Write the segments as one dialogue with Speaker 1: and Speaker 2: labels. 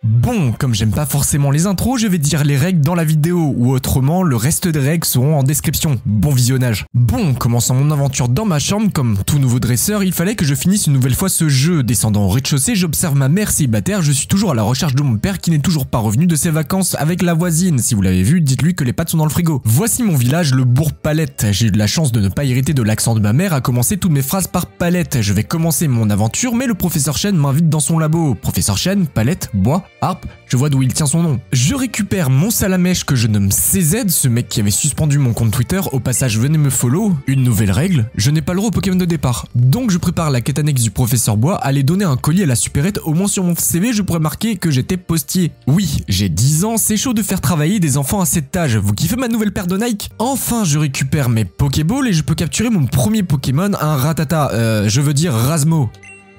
Speaker 1: Bon, comme j'aime pas forcément les intros, je vais dire les règles dans la vidéo, ou autrement, le reste des règles seront en description. Bon visionnage. Bon, commençant mon aventure dans ma chambre, comme tout nouveau dresseur, il fallait que je finisse une nouvelle fois ce jeu. Descendant au rez-de-chaussée, j'observe ma mère célibataire, je suis toujours à la recherche de mon père qui n'est toujours pas revenu de ses vacances avec la voisine. Si vous l'avez vu, dites-lui que les pâtes sont dans le frigo. Voici mon village, le bourg Palette. J'ai eu de la chance de ne pas hériter de l'accent de ma mère à commencer toutes mes phrases par Palette. Je vais commencer mon aventure, mais le professeur Chen m'invite dans son labo. Professeur Chen, Palette, bois, harpe, je vois d'où il tient son nom. Je récupère mon salamèche que je nomme CZ, ce mec qui avait suspendu mon compte Twitter. Au passage, venez me follow. Une nouvelle règle, je n'ai pas le droit au Pokémon de départ. Donc je prépare la quête annexe du professeur Bois, aller donner un colis à la supérette, au moins sur mon CV je pourrais marquer que j'étais postier. Oui, j'ai 10 ans, c'est chaud de faire travailler des enfants à cet âge. Vous kiffez ma nouvelle paire de Nike? Enfin, je récupère mes Pokéballs et je peux capturer mon premier Pokémon, un Rattata, je veux dire Rasmo.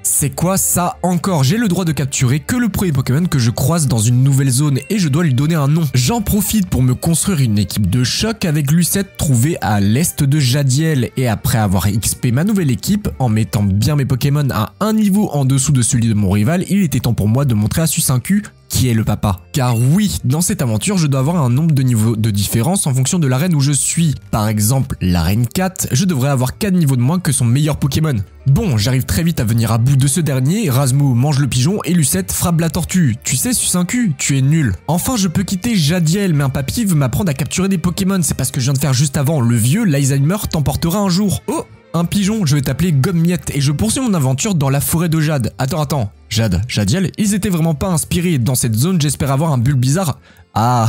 Speaker 1: C'est quoi ça encore? J'ai le droit de capturer que le premier Pokémon que je croise dans une nouvelle zone et je dois lui donner un nom. J'en profite pour me construire une équipe de choc avec Lucette trouvée à l'est de Jadiel. Et après avoir XP ma nouvelle équipe, en mettant bien mes Pokémon à un niveau en dessous de celui de mon rival, il était temps pour moi de montrer à Sucinku qui est le papa. Car oui, dans cette aventure, je dois avoir un nombre de niveaux de différence en fonction de l'arène où je suis. Par exemple, l'arène 4, je devrais avoir 4 niveaux de moins que son meilleur Pokémon. Bon, j'arrive très vite à venir à bout de ce dernier, Rasmo mange le pigeon et Lucette frappe la tortue. Tu sais, Sucinku, tu es nul. Enfin, je peux quitter Jadiel, mais un papy veut m'apprendre à capturer des Pokémon, c'est parce que je viens de faire juste avant. Le vieux, l'Alzheimer t'emportera un jour. Oh, un pigeon, je vais t'appeler Gomme-Miette et je poursuis mon aventure dans la forêt de Jade. Attends. Jadiel, ils étaient vraiment pas inspirés. Dans cette zone, j'espère avoir un bulle bizarre. Ah,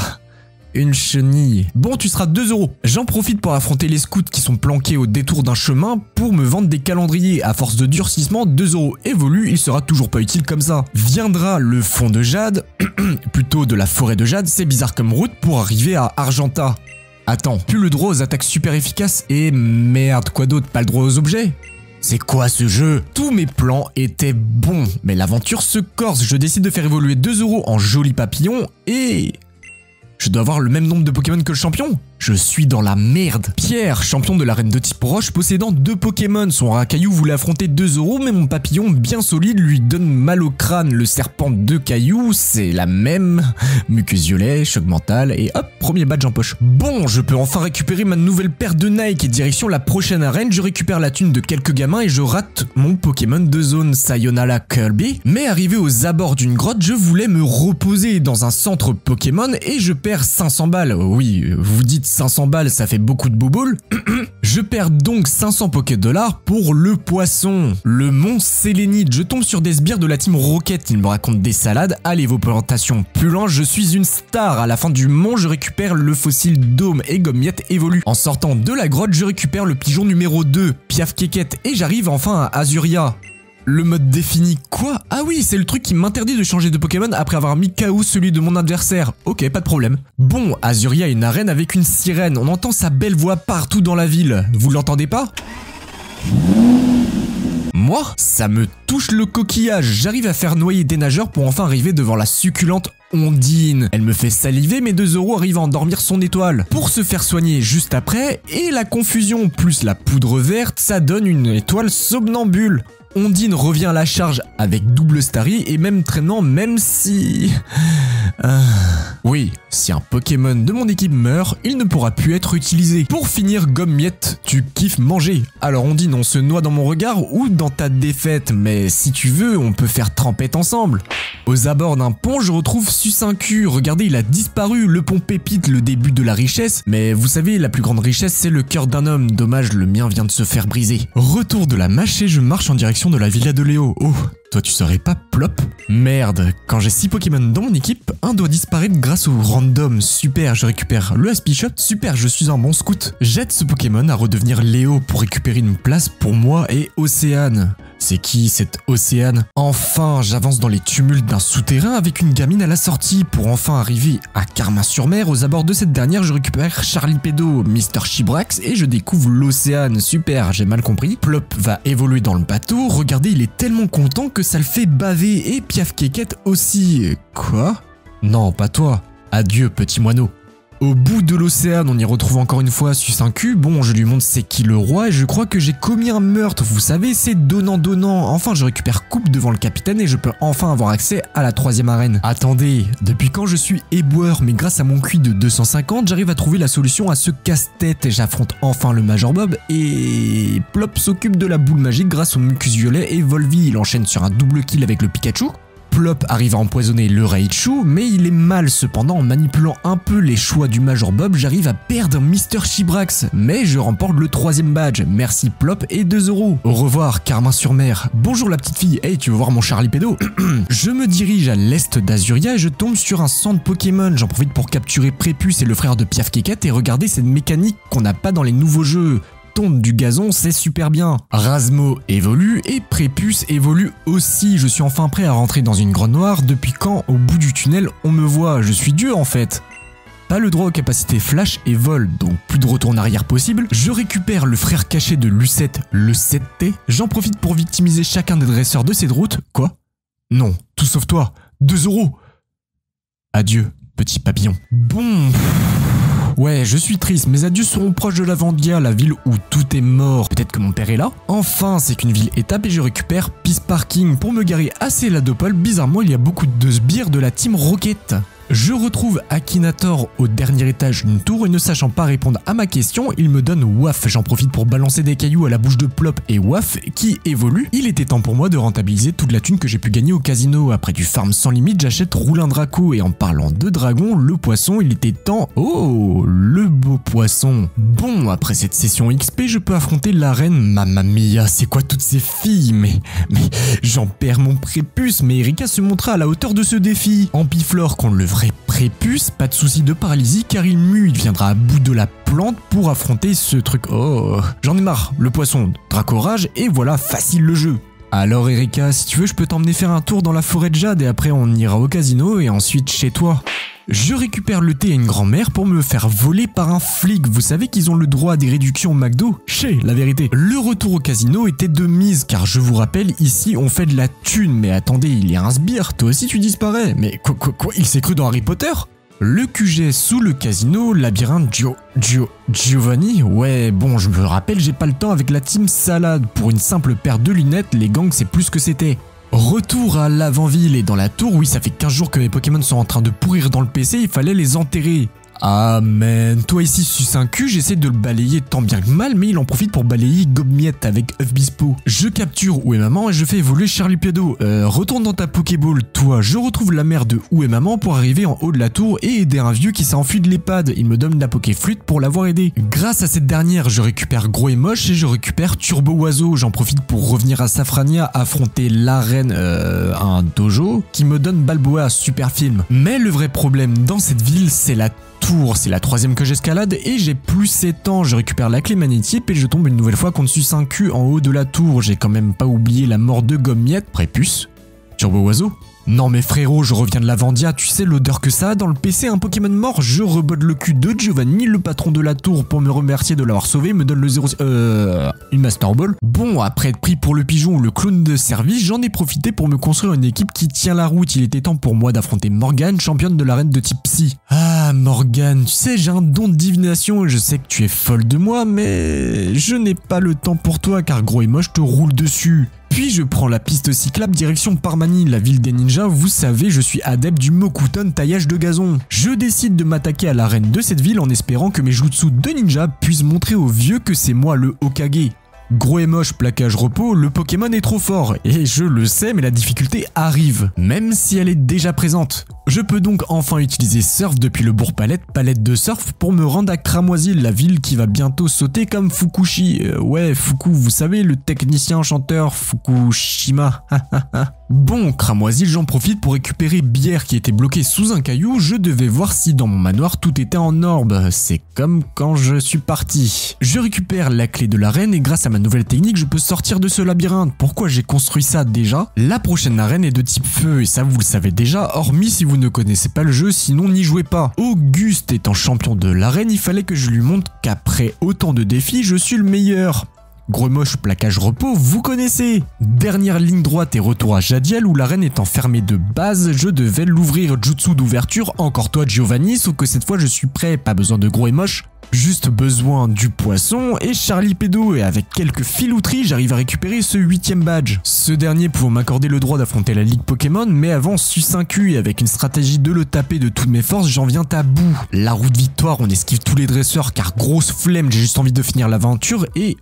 Speaker 1: une chenille. Bon, tu seras 2 €. J'en profite pour affronter les scouts qui sont planqués au détour d'un chemin pour me vendre des calendriers. À force de durcissement, 2 € évolue, il sera toujours pas utile comme ça. Viendra le fond de Jade, plutôt de la forêt de Jade, c'est bizarre comme route pour arriver à Argenta. Attends, plus le droit aux attaques super efficaces et merde, quoi d'autre, pas le droit aux objets? C'est quoi ce jeu? Tous mes plans étaient bons, mais l'aventure se corse. Je décide de faire évoluer 2 € en joli papillon et... je dois avoir le même nombre de Pokémon que le champion? Je suis dans la merde. Pierre, champion de l'arène de type roche, possédant 2 Pokémon. Son racaillou voulait affronter 2 € mais mon papillon bien solide lui donne mal au crâne. Le serpent de cailloux, c'est la même. Mucus violet, choc mental et hop, premier badge en poche. Bon, je peux enfin récupérer ma nouvelle paire de Nike et direction la prochaine arène. Je récupère la thune de quelques gamins et je rate mon Pokémon de zone, Sayonara Kirby. Mais arrivé aux abords d'une grotte, je voulais me reposer dans un centre Pokémon et je perds 500 balles. Oui, vous dites 500 balles, ça fait beaucoup de bouboule. Je perds donc 500 Poké-dollars pour le poisson. Le mont Sélénite, je tombe sur des sbires de la team Rocket, ils me racontent des salades. Allez, vos plantations plus loin, je suis une star. À la fin du mont, je récupère le fossile Dôme et Gomme-Miette évolue. En sortant de la grotte, je récupère le pigeon numéro 2, Piaf Kékette, et j'arrive enfin à Azuria. Le mode défini, quoi? Ah oui, c'est le truc qui m'interdit de changer de Pokémon après avoir mis KO celui de mon adversaire. Ok, pas de problème. Bon, Azuria a une arène avec une sirène. On entend sa belle voix partout dans la ville. Vous l'entendez pas? Moi, ça me touche le coquillage. J'arrive à faire noyer des nageurs pour enfin arriver devant la succulente Ondine. Elle me fait saliver, mais 2 € arrivent à endormir son étoile. Pour se faire soigner juste après, et la confusion plus la poudre verte, ça donne une étoile somnambule. Ondine revient à la charge avec double Starry et même traînant, même si... Oui, si un Pokémon de mon équipe meurt, il ne pourra plus être utilisé. Pour finir, Gomme-Miette, tu kiffes manger. Alors Ondine, on se noie dans mon regard ou dans ta défaite, mais si tu veux, on peut faire trempette ensemble. Aux abords d'un pont, je retrouve Sucinku. Regardez, il a disparu, le pont Pépite, le début de la richesse. Mais vous savez, la plus grande richesse, c'est le cœur d'un homme. Dommage, le mien vient de se faire briser. Retour de la mâchée, je marche en direction de la villa de Léo. Oh, toi tu serais pas plop? Merde, quand j'ai 6 Pokémon dans mon équipe, un doit disparaître grâce au random. Super, je récupère le Aspichot. Super, je suis un bon scout. Jette ce Pokémon à redevenir Léo pour récupérer une place pour moi et Océane. C'est qui cette Océane? Enfin, j'avance dans les tumultes d'un souterrain avec une gamine à la sortie pour enfin arriver à Carmin-sur-Mer. Aux abords de cette dernière, je récupère Charlie Pédo, Mr. Chibrax et je découvre l'Océane. Super, j'ai mal compris. Plop va évoluer dans le bateau. Regardez, il est tellement content que ça le fait baver et Piaf Kékette aussi. Quoi? Non, pas toi. Adieu, petit moineau. Au bout de l'océan, on y retrouve encore une fois Succincu. Bon, je lui montre c'est qui le roi et je crois que j'ai commis un meurtre. Vous savez, c'est donnant-donnant. Enfin, je récupère coupe devant le capitaine et je peux enfin avoir accès à la 3e arène. Attendez, depuis quand je suis éboueur, mais grâce à mon QI de 250, j'arrive à trouver la solution à ce casse-tête. J'affronte enfin le Major Bob et Plop s'occupe de la boule magique grâce au mucus violet et Volvi, il enchaîne sur un double kill avec le Pikachu. Plop arrive à empoisonner le Raichu, mais il est mal cependant en manipulant un peu les choix du Major Bob, j'arrive à perdre Mr. Chibrax, mais je remporte le 3e badge, merci Plop et 2 €. Au revoir Carmin-sur-Mer, bonjour la petite fille, hey tu veux voir mon Charlie Pédo? Je me dirige à l'est d'Azuria et je tombe sur un centre Pokémon, j'en profite pour capturer Prépuce et le frère de Piaf Kékette et regarder cette mécanique qu'on n'a pas dans les nouveaux jeux. Tombe du gazon, c'est super bien. Rasmo évolue et Prépuce évolue aussi. Je suis enfin prêt à rentrer dans une grotte noire. Depuis quand, au bout du tunnel, on me voit? Je suis Dieu en fait. Pas le droit aux capacités flash et vol, donc plus de retour en arrière possible. Je récupère le frère caché de Lucette, le 7T. J'en profite pour victimiser chacun des dresseurs de cette route. Quoi? Non, tout sauf toi. 2 €. Adieu, petit papillon. Bon... Ouais, je suis triste, mes adieux seront proches de Lavandia, la ville où tout est mort. Peut-être que mon père est là? Enfin, c'est qu'une ville étape et je récupère Peace Parking pour me garer assez la Dopole. Bizarrement, il y a beaucoup de sbires de la team Rocket. Je retrouve Akinator au dernier étage d'une tour et ne sachant pas répondre à ma question, il me donne Waf. J'en profite pour balancer des cailloux à la bouche de Plop et Waf qui évolue. Il était temps pour moi de rentabiliser toute la thune que j'ai pu gagner au casino. Après du farm sans limite, j'achète Roulin Draco et en parlant de dragon, le poisson, il était temps... Oh, le beau poisson. Bon, après cette session XP, je peux affronter l'arène. Mamma mia, c'est quoi toutes ces filles? Mais j'en perds mon prépuce, mais Erika se montra à la hauteur de ce défi. Ampiflore contre le vrai prépuce, pas de souci de paralysie car il mue, il viendra à bout de la plante pour affronter ce truc. Oh, j'en ai marre, le poisson, Dracorage et voilà, facile le jeu. Alors Erika, si tu veux, je peux t'emmener faire un tour dans la forêt de Jade et après on ira au casino et ensuite chez toi. Je récupère le thé à une grand-mère pour me faire voler par un flic. Vous savez qu'ils ont le droit à des réductions au McDo? La vérité. Le retour au casino était de mise, car je vous rappelle, ici on fait de la thune. Mais attendez, il y a un sbire, toi aussi tu disparais. Mais quoi, il s'est cru dans Harry Potter? Le QG sous le casino, labyrinthe Giovanni. Ouais, bon, je me rappelle, j'ai pas le temps avec la team Salade. Pour une simple paire de lunettes, les gangs c'est plus que c'était. Retour à l'avant-ville et dans la tour, oui ça fait 15 jours que mes Pokémon sont en train de pourrir dans le PC, il fallait les enterrer. Amen. Toi ici Succincu, j'essaie de le balayer tant bien que mal, mais il en profite pour balayer Gobmiette avec œuf bispo. Je capture Où est maman et je fais évoluer Charlie Pédo. Retourne dans ta Pokéball, toi. Je retrouve la mère de Où est maman pour arriver en haut de la tour et aider un vieux qui s'est enfui de l'EHPAD. Il me donne la Pokéflûte pour l'avoir aidé. Grâce à cette dernière, je récupère Gros et Moche et je récupère Turbo Oiseau. J'en profite pour revenir à Safrania, affronter l'arène, un dojo, qui me donne Balboa, super film. Mais le vrai problème dans cette ville, c'est la tour, c'est la 3e que j'escalade et j'ai plus 7 ans, je récupère la clé magnétique et je tombe une nouvelle fois contre Succincu en haut de la tour, j'ai quand même pas oublié la mort de Gobmiette, Prépuce, Turbo Oiseau. Non mais frérot, je reviens de Lavandia, tu sais l'odeur que ça a dans le PC, un Pokémon mort, je rebode le cul de Giovanni, le patron de la tour, pour me remercier de l'avoir sauvé, me donne le 0... une Master Ball. Bon, après être pris pour le pigeon ou le clown de service, j'en ai profité pour me construire une équipe qui tient la route, il était temps pour moi d'affronter Morgane, championne de l'arène de type Psy. Ah Morgane, tu sais j'ai un don de divination et je sais que tu es folle de moi, mais je n'ai pas le temps pour toi car Gros et Moche te roule dessus. Puis je prends la piste cyclable direction Parmanie, la ville des ninjas, vous savez, je suis adepte du Mokuton taillage de gazon. Je décide de m'attaquer à l'arène de cette ville en espérant que mes jutsu de ninja puissent montrer aux vieux que c'est moi le Hokage. Gros et Moche, plaquage repos, le Pokémon est trop fort, et je le sais mais la difficulté arrive, même si elle est déjà présente. Je peux donc enfin utiliser Surf depuis le bourg palette de surf pour me rendre à Cramoisil, la ville qui va bientôt sauter comme Fukushi. Ouais, Fuku, vous savez, le technicien chanteur Fukushima. Bon, Cramoisil, j'en profite pour récupérer Bière qui était bloquée sous un caillou. Je devais voir si dans mon manoir tout était en ordre. C'est comme quand je suis parti. Je récupère la clé de l'arène et grâce à ma nouvelle technique, je peux sortir de ce labyrinthe. Pourquoi j'ai construit ça déjà? La prochaine arène est de type feu et ça vous le savez déjà, hormis si vous ne connaissez pas le jeu, sinon n'y jouez pas. Auguste étant champion de l'arène, il fallait que je lui montre qu'après autant de défis, je suis le meilleur. Gros et moche, plaquage repos, vous connaissez. Dernière ligne droite et retour à Jadiel où l'arène est enfermée de base, je devais l'ouvrir jutsu d'ouverture, encore toi Giovanni, sauf que cette fois je suis prêt, pas besoin de gros et moche. Juste besoin du poisson et Charlie Pédo, et avec quelques filouteries, j'arrive à récupérer ce 8ème badge. Ce dernier pouvant m'accorder le droit d'affronter la Ligue Pokémon, mais avant suce un cul et avec une stratégie de le taper de toutes mes forces, j'en viens à bout. La route victoire, on esquive tous les dresseurs car grosse flemme, j'ai juste envie de finir l'aventure et...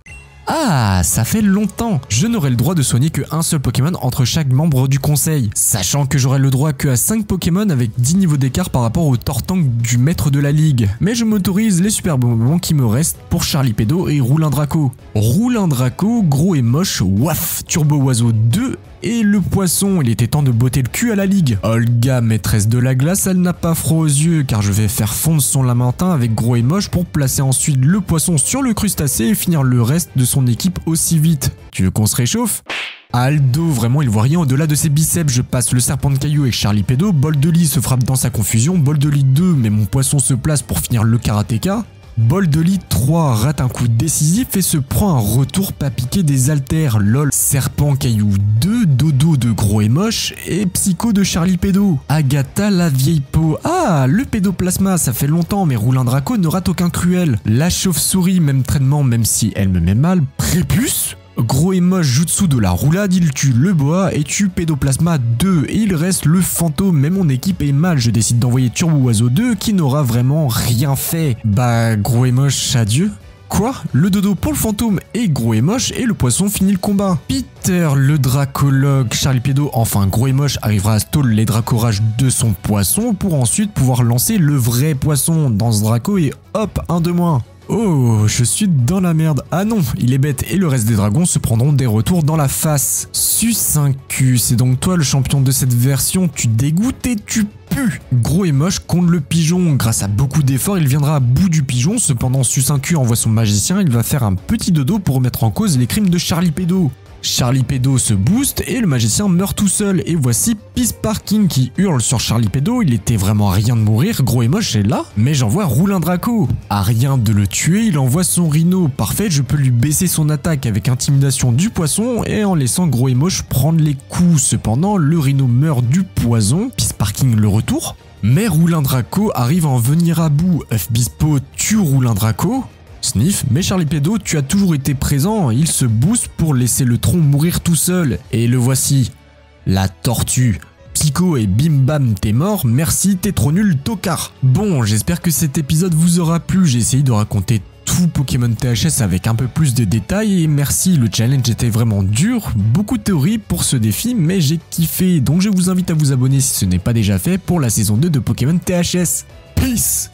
Speaker 1: Ah, ça fait longtemps. Je n'aurai le droit de soigner qu'un seul Pokémon entre chaque membre du conseil, sachant que j'aurai le droit que à 5 Pokémon avec 10 niveaux d'écart par rapport au Tortank du maître de la ligue. Mais je m'autorise les super bons moments qui me restent pour Charlie Pédo et Roulindraco. Roulindraco, gros et moche, waf, Turbo Oiseau 2 et le poisson, il était temps de botter le cul à la ligue. Olga, maîtresse de la glace, elle n'a pas froid aux yeux car je vais faire fondre son lamentin avec gros et moche pour placer ensuite le poisson sur le crustacé et finir le reste de son équipe aussi vite. Tu veux qu'on se réchauffe ? Aldo, vraiment il voit rien au-delà de ses biceps, je passe le serpent de caillou avec Charlie Pédo, Boldelli se frappe dans sa confusion, Boldelli 2 mais mon poisson se place pour finir le karatéka. Boldelli 3 rate un coup décisif et se prend un retour pas piqué des haltères, lol. Serpent Caillou 2, Dodo de gros et moche et Psycho de Charlie Pédo. Agatha la vieille peau. Ah, le pédoplasma, ça fait longtemps mais Roulindraco ne rate aucun cruel. La chauve-souris, même traitement même si elle me met mal. Prépuce. Gros et moche jutsu de la roulade, il tue le boa et tue Pédoplasma 2 et il reste le fantôme, mais mon équipe est mal, je décide d'envoyer Turbo Oiseau 2 qui n'aura vraiment rien fait. Bah gros et moche, adieu. Quoi? Le dodo pour le fantôme et gros et moche et le poisson finit le combat. Peter le dracologue, Charlie Pédo, enfin gros et moche arrivera à stall les dracorages de son poisson pour ensuite pouvoir lancer le vrai poisson dans ce draco et hop, un de moins. Oh, je suis dans la merde. Ah non, il est bête et le reste des dragons se prendront des retours dans la face. Suce1Q, c'est donc toi le champion de cette version, tu dégoûtes et tu pues. Gros et moche contre le pigeon. Grâce à beaucoup d'efforts, il viendra à bout du pigeon. Cependant, Suce1Q envoie son magicien, il va faire un petit dodo pour remettre en cause les crimes de Charlie Pédo. Charlie Pédo se booste et le magicien meurt tout seul. Et voici Pisseparking qui hurle sur Charlie Pédo. Il était vraiment à rien de mourir, gros et moche est là. Mais j'envoie Roulindraco. À rien de le tuer, il envoie son rhino. Parfait, je peux lui baisser son attaque avec intimidation du poisson et en laissant gros et moche prendre les coups. Cependant, le rhino meurt du poison. Pisseparking le retour. Mais Roulindraco arrive à en venir à bout. Bispo tue Roulindraco. Sniff, mais Charlie Pédo, tu as toujours été présent, il se booste pour laisser le tronc mourir tout seul. Et le voici, la tortue. Psycho et bim bam, t'es mort, merci, t'es trop nul, tocard. Bon, j'espère que cet épisode vous aura plu, j'ai essayé de raconter tout Pokémon THS avec un peu plus de détails et merci, le challenge était vraiment dur, beaucoup de théories pour ce défi, mais j'ai kiffé, donc je vous invite à vous abonner si ce n'est pas déjà fait pour la saison 2 de Pokémon THS. Peace!